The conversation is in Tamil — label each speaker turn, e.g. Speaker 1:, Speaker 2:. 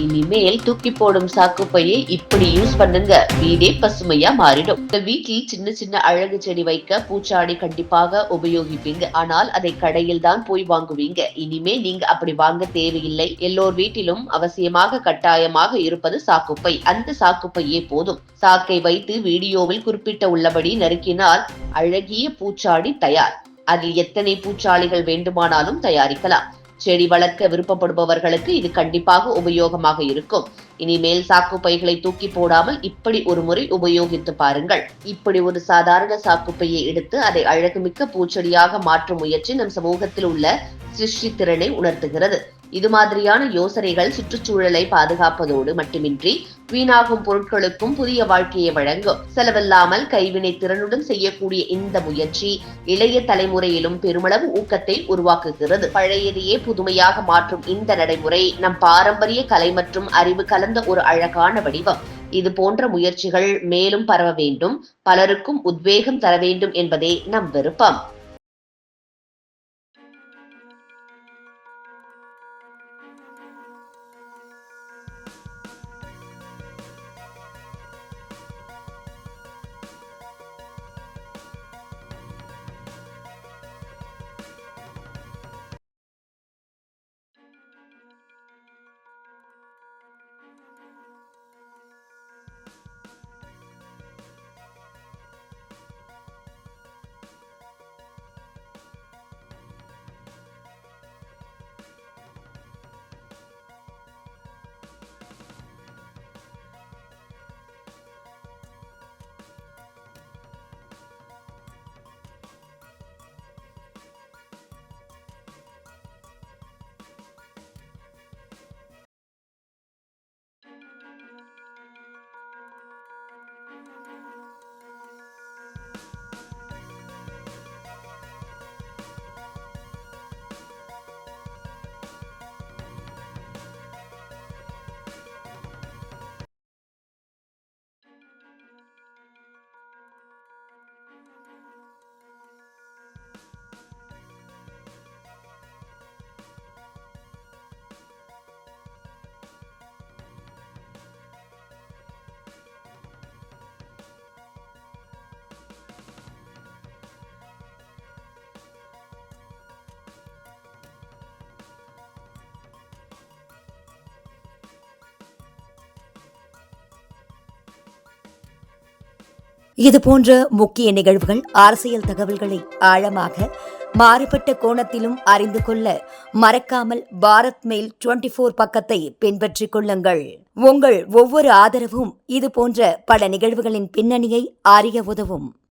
Speaker 1: இனிமேல் தூக்கி போடும் சாக்குப்பையை இப்படி யூஸ் பண்ணுங்க, வீடே பசுமையா மாறிடும். இந்த வீட்டில் சின்ன சின்ன அழகு செடி வைக்க பூச்சாடி கண்டிப்பாக உபயோகிப்பீங்க. ஆனால் அதை கடையில் தான் போய் வாங்குவீங்க. இனிமே நீங்க அப்படி வாங்க தேவையில்லை. எல்லோர் வீட்டிலும் அவசியமாக கட்டாயமாக இருப்பது சாக்குப்பை. அந்த சாக்குப்பையே போதும். சாக்கை வைத்து வீடியோவில் குறிப்பிட்ட உள்ளபடி நறுக்கினால் அழகிய பூச்சாடி தயார். அதில் எத்தனை பூச்சாடிகள் வேண்டுமானாலும் தயாரிக்கலாம். செடி வளர்க்க விருப்பப்படுபவர்களுக்கு இது கண்டிப்பாக உபயோகமாக இருக்கும். இனிமேல் சாக்கு பைகளை தூக்கி போடாமல் இப்படி ஒரு முறை உபயோகித்து பாருங்கள். இப்படி ஒரு சாதாரண சாக்குப்பையை எடுத்து அதை அழகுமிக்க பூச்செடியாக மாற்றும் முயற்சி நம் சமூகத்தில் உள்ள சிருஷ்டி திறனை உணர்த்துகிறது. இது மாதிரியான யோசனைகள் சுற்றுச்சூழலை பாதுகாப்பதோடு மட்டுமின்றி வீணாகும் பொருட்களுக்கும் புதிய வாழ்க்கையை வழங்கும். செலவில்லாமல் கைவினை திறனுடன் செய்யக்கூடிய இந்த முயற்சி இளைய தலைமுறையிலும் பெருமளவு ஊக்கத்தை உருவாக்குகிறது. பழையதையே புதுமையாக மாற்றும் இந்த நடைமுறை நம் பாரம்பரிய கலை மற்றும் அறிவு கலந்த ஒரு அழகான வடிவம். இது போன்ற முயற்சிகள் மேலும் பரவ வேண்டும், பலருக்கும் உத்வேகம் தர வேண்டும் என்பதே நம் விருப்பம்.
Speaker 2: இதுபோன்ற முக்கிய நிகழ்வுகள், அரசியல் தகவல்களை ஆழமாக மாறுபட்ட கோணத்திலும் அறிந்து கொள்ள மறக்காமல் பாரத் மெயில் 24 பக்கத்தை பின்பற்றிக் கொள்ளுங்கள். உங்கள் ஒவ்வொரு ஆதரவும் இதுபோன்ற பல நிகழ்வுகளின் பின்னணியை அறிய உதவும்.